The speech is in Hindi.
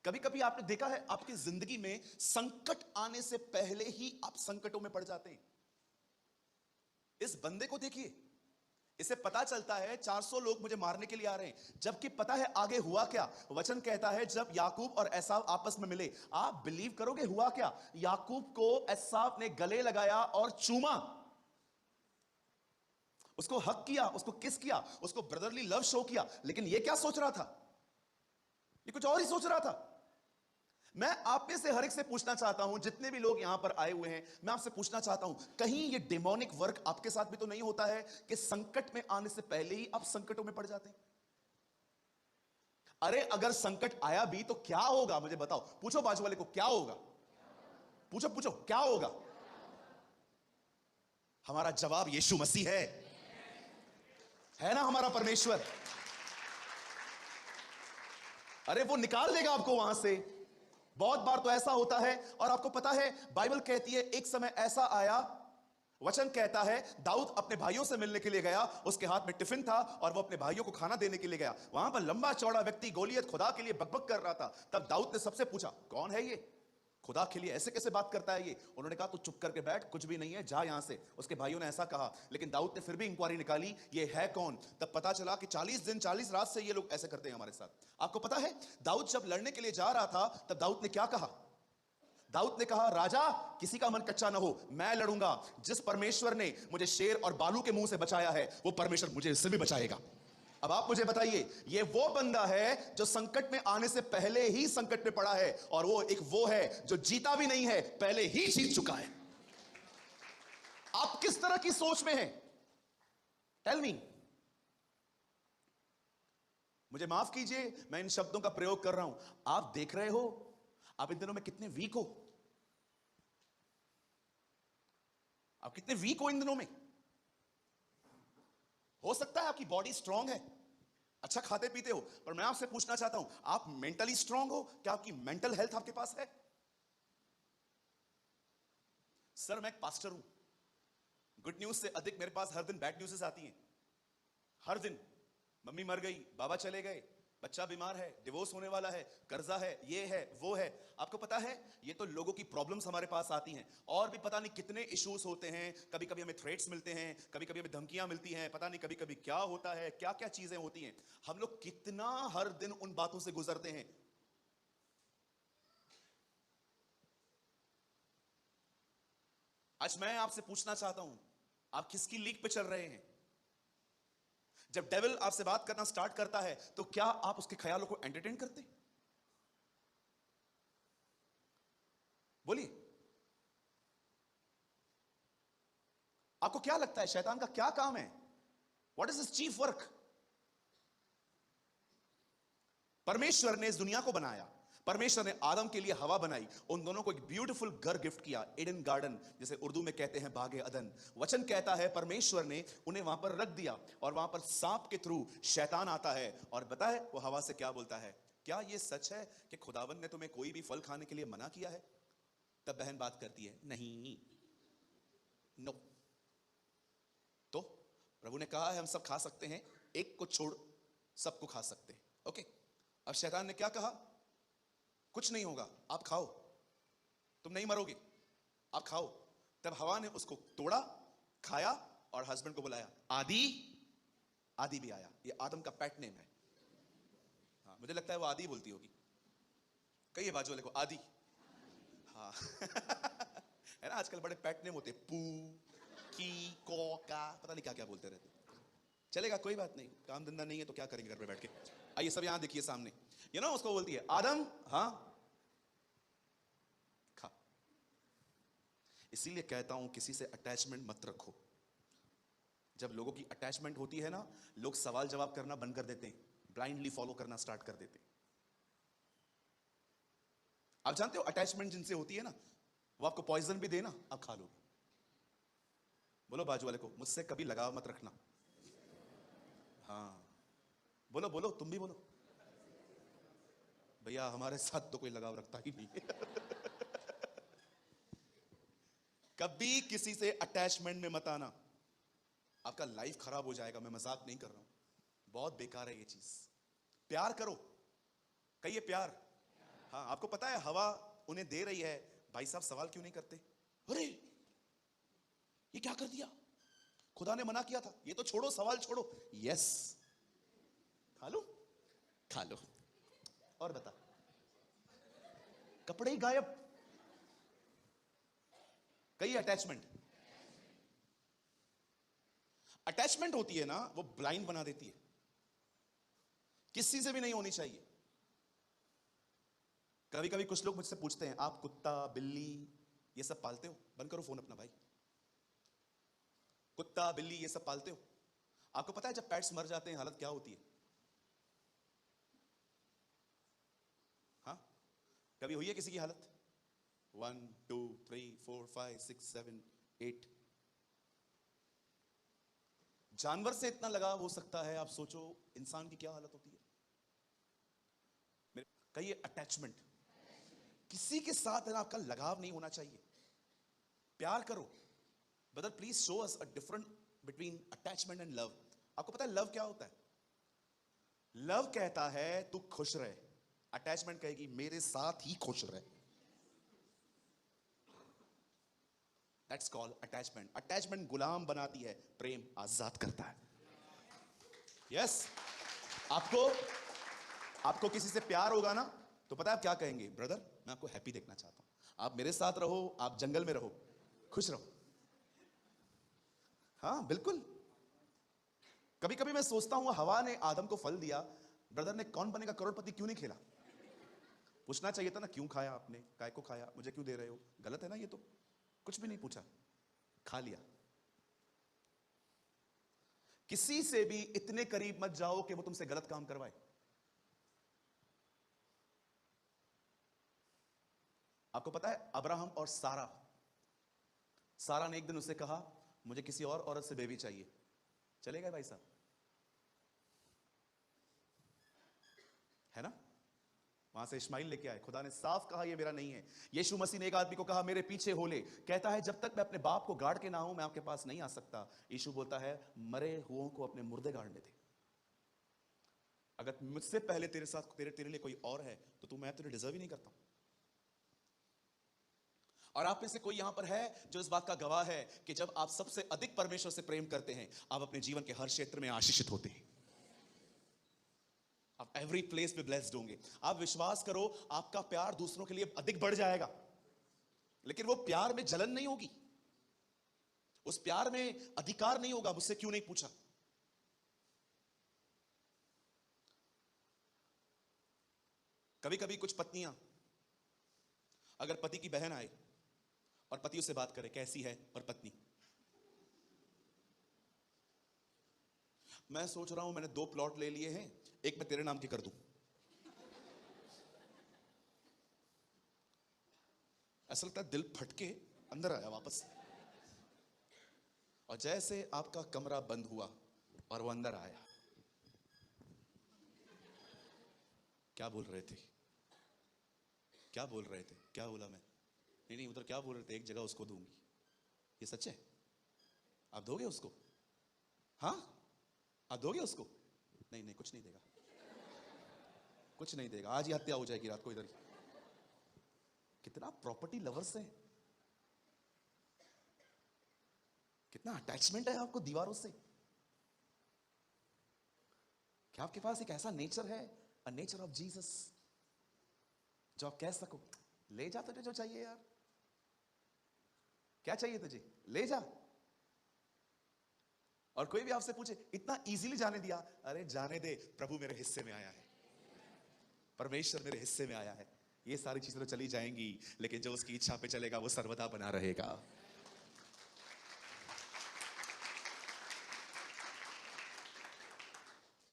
कभी कभी आपने देखा है आपकी जिंदगी में संकट आने से पहले ही आप संकटों में पड़ जाते हैं। इस बंदे को देखिए, इसे पता चलता है 400 लोग मुझे मारने के लिए आ रहे हैं, जबकि पता है आगे हुआ क्या। वचन कहता है जब याकूब और एसाव आपस में मिले, आप बिलीव करोगे हुआ क्या? याकूब को एसाव ने गले लगाया और चूमा, उसको हक किया, उसको किस किया, उसको ब्रदरली लव शो किया। लेकिन यह क्या सोच रहा था? ये कुछ और ही सोच रहा था। मैं आप में से हर एक से पूछना चाहता हूं, जितने भी लोग यहां पर आए हुए हैं, मैं आपसे पूछना चाहता हूं, कहीं ये डेमोनिक वर्क आपके साथ भी तो नहीं होता है कि संकट में आने से पहले ही आप संकटों में पड़ जाते हैं? अरे अगर संकट आया भी तो क्या होगा मुझे बताओ। पूछो बाजू वाले को क्या होगा, पूछो पूछो क्या होगा। हमारा जवाब यीशु मसीह है ना, हमारा परमेश्वर। अरे वो निकाल देगा आपको वहां से। बहुत बार तो ऐसा होता है, और आपको पता है बाइबल कहती है एक समय ऐसा आया, वचन कहता है दाऊद अपने भाइयों से मिलने के लिए गया, उसके हाथ में टिफिन था और वो अपने भाइयों को खाना देने के लिए गया। वहां पर लंबा चौड़ा व्यक्ति गोलियत खुदा के लिए बकबक कर रहा था। तब दाऊद ने सबसे पूछा कौन है ये, खुदा के लिए ऐसे कैसे बात करता है ये? उन्होंने कहा तू चुप करके बैठ, कुछ भी नहीं है, जा यहां से। उसके भाइयों ने ऐसा कहा, लेकिन दाऊद ने फिर भी इंक्वायरी निकाली ये है कौन। तब पता चला कि 40 दिन 40 रात से ये लोग ऐसे करते हैं हमारे साथ। आपको पता है दाऊद जब लड़ने के लिए जा रहा था, तब दाऊद ने क्या कहा? दाऊद ने कहा राजा किसी का मन कच्चा ना हो, मैं लड़ूंगा। जिस परमेश्वर ने मुझे शेर और बालू के मुंह से बचाया है, वो परमेश्वर मुझे इससे भी बचाएगा। अब आप मुझे बताइए, ये वो बंदा है जो संकट में आने से पहले ही संकट में पड़ा है, और वो है जो जीता भी नहीं है, पहले ही जीत चुका है। आप किस तरह की सोच में हैं? Tell me. मुझे माफ कीजिए मैं इन शब्दों का प्रयोग कर रहा हूं। आप देख रहे हो आप इन दिनों में कितने वीक हो। आप कितने वीक हो इन दिनों में। हो सकता है आपकी बॉडी स्ट्रांग है, अच्छा खाते पीते हो, पर मैं आपसे पूछना चाहता हूं आप मेंटली स्ट्रांग हो? क्या आपकी मेंटल हेल्थ आपके पास है? सर मैं एक पास्टर हूं, गुड न्यूज से अधिक मेरे पास हर दिन बैड न्यूज़ आती हैं। हर दिन मम्मी मर गई, बाबा चले गए, बच्चा बीमार है, डिवोर्स होने वाला है, कर्जा है, ये है वो है। आपको पता है ये तो लोगों की प्रॉब्लम्स हमारे पास आती हैं, और भी पता नहीं कितने इश्यूज होते हैं। कभी कभी हमें थ्रेट्स मिलते हैं, कभी कभी हमें धमकियां मिलती हैं, पता नहीं कभी कभी क्या होता है, क्या क्या चीजें होती हैं। हम लोग कितना हर दिन उन बातों से गुजरते हैं। आज मैं आपसे पूछना चाहता हूं आप किसकी लीग पे चल रहे हैं? जब डेविल आपसे बात करना स्टार्ट करता है तो क्या आप उसके ख्यालों को एंटरटेन करते हैं? बोलिए, आपको क्या लगता है शैतान का क्या काम है? What is his chief work? परमेश्वर ने इस दुनिया को बनाया, परमेश्वर ने आदम के लिए हवा बनाई, उन दोनों को एक ब्यूटीफुल घर गिफ्ट किया, एडन गार्डन, जिसे उर्दू में कहते हैं बागे अदन। वचन कहता है परमेश्वर ने उन्हें वहां पर रख दिया, और वहां पर सांप के थ्रू शैतान आता है और बताए वो हवा से क्या बोलता है, क्या यह सच है कि खुदावन ने तुम्हें कोई भी फल खाने के लिए मना किया है? तब बहन बात करती है नहीं, नो। तो प्रभु ने कहा है हम सब खा सकते हैं, एक को छोड़ सबको खा सकते हैं। ओके, अब शैतान ने क्या कहा? कुछ नहीं होगा, आप खाओ, तुम नहीं मरोगे, आप खाओ। तब हवा ने उसको तोड़ा, खाया, और हस्बैंड को बुलाया, आदि। आदि भी आया, ये आदम का पेट नेम है। हाँ, मुझे लगता है वो आदि बोलती होगी। कहिए बाजू वाले को आदि। हाँ है ना, आजकल बड़े पेट नेम होते, पू की कोका, पता नहीं क्या क्या बोलते रहते। चलेगा, कोई बात नहीं, काम धंधा नहीं है तो क्या करेंगे घर पे बैठ के। आइए सब यहां देखिए सामने, यू नो उसको बोलती है आदम, हाँ खा। इसीलिए कहता हूं किसी से अटैचमेंट मत रखो। जब लोगों की अटैचमेंट होती है ना, लोग सवाल जवाब करना बंद कर देते हैं, ब्लाइंडली फॉलो करना स्टार्ट कर देते हैं। आप जानते हो अटैचमेंट जिनसे होती है ना, वो आपको पॉइजन भी देना, आप खा लोगे। बोलो बाजू वाले को मुझसे कभी लगाव मत रखना। हाँ बोलो बोलो, तुम भी बोलो। भैया हमारे साथ तो कोई लगाव रखता ही नहीं कभी किसी से अटैचमेंट में मत आना, आपका लाइफ खराब हो जाएगा। मैं मजाक नहीं कर रहा हूं, बहुत बेकार है ये चीज। प्यार करो, कहिए प्यार। हाँ, आपको पता है हवा उन्हें दे रही है, भाई साहब सवाल क्यों नहीं करते? अरे ये क्या कर दिया, खुदा ने मना किया था, ये तो छोड़ो, सवाल छोड़ो। यस, खा लो खा लो। और बता, कपड़े ही गायब। कई अटैचमेंट अटैचमेंट होती है ना, वो ब्लाइंड बना देती है, किसी से भी नहीं होनी चाहिए। कभी कभी कुछ लोग मुझसे पूछते हैं, आप कुत्ता बिल्ली ये सब पालते हो? बंद करो फोन अपना भाई। कुत्ता बिल्ली ये सब पालते हो? आपको पता है जब पेट्स मर जाते हैं हालत क्या होती है? हाँ, कभी हुई है किसी की हालत? 1 2 3 4 5 6 7 8। जानवर से इतना लगाव हो सकता है, आप सोचो इंसान की क्या हालत होती है। कहिए अटैचमेंट। किसी के साथ है ना आपका लगाव नहीं होना चाहिए, प्यार करो। Brother please show us a different between attachment and love. आपको पता है लव क्या होता है? लव कहता है तू खुश रहे, अटैचमेंट कहेगी मेरे साथ ही खुश रहे। That's called attachment. अटैचमेंट गुलाम बनाती है, प्रेम आजाद करता है। यस आपको किसी से प्यार होगा ना, तो पता है आप क्या कहेंगे? ब्रदर मैं आपको हैप्पी देखना चाहता हूं, आप मेरे साथ रहो, आप जंगल में रहो, खुश रहो। हाँ बिल्कुल। कभी कभी मैं सोचता हूं हवा ने आदम को फल दिया, ब्रदर ने कौन बनेगा करोड़पति क्यों नहीं खेला? पूछना चाहिए था ना, क्यों खाया आपने, काय को खाया, मुझे क्यों दे रहे हो? गलत है ना ये तो। कुछ भी नहीं पूछा, खा लिया। किसी से भी इतने करीब मत जाओ कि वो तुमसे गलत काम करवाए। आपको पता है अब्राहम और सारा ने एक दिन उससे कहा मुझे किसी और औरत से बेबी चाहिए, चले गए भाई साहब, है ना? वहां से इस्माइल लेके आए, खुदा ने साफ कहा ये मेरा नहीं है। यीशु मसीह ने एक आदमी को कहा मेरे पीछे हो ले, कहता है जब तक मैं अपने बाप को गाड़ के ना हूं मैं आपके पास नहीं आ सकता। यीशु बोलता है मरे हुओं को अपने मुर्दे गाड़ने दे। अगर मुझसे पहले तेरे साथ तेरे लिए कोई और है तो तू, मैं तुझे डिजर्व ही नहीं करता। और आप में से कोई यहां पर है जो इस बात का गवाह है कि जब आप सबसे अधिक परमेश्वर से प्रेम करते हैं आप अपने जीवन के हर क्षेत्र में आशीषित होते हैं, आप एवरी प्लेस पे ब्लेस्ड होंगे। आप विश्वास करो आपका प्यार दूसरों के लिए अधिक बढ़ जाएगा, लेकिन वो प्यार में जलन नहीं होगी, उस प्यार में अधिकार नहीं होगा, मुझसे क्यों नहीं पूछा। कभी कभी कुछ पत्नियां, अगर पति की बहन आए और पति उससे बात करे कैसी है, और पत्नी मैं सोच रहा हूं मैंने 2 प्लॉट ले लिए हैं, एक मैं तेरे नाम की कर दूं। ऐसा लगता है दिल फटके अंदर आया वापस। और जैसे आपका कमरा बंद हुआ और वो अंदर आया, क्या बोल रहे थे, क्या बोल रहे थे, क्या बोला मैं? नहीं उधर क्या बोल रहे थे, एक जगह उसको दूंगी, ये सच है? आप दोगे उसको? हाँ आप दोगे उसको? नहीं कुछ नहीं देगा, कुछ नहीं देगा, आज ही हत्या हो जाएगी रात को इधर ही। कितना प्रॉपर्टी लवर्स है, कितना अटैचमेंट है आपको दीवारों से। क्या आपके पास एक ऐसा नेचर है, अ नेचर ऑफ जीसस, जो आप कह सको ले जा तुझे जो चाहिए यार, क्या चाहिए तुझे ले जा। और कोई भी आपसे पूछे इतना इजीली जाने दिया, अरे जाने दे, प्रभु मेरे हिस्से में आया है, परमेश्वर मेरे हिस्से में आया है। ये सारी चीजें तो चली जाएंगी, लेकिन जो उसकी इच्छा पे चलेगा वो सर्वदा बना रहेगा।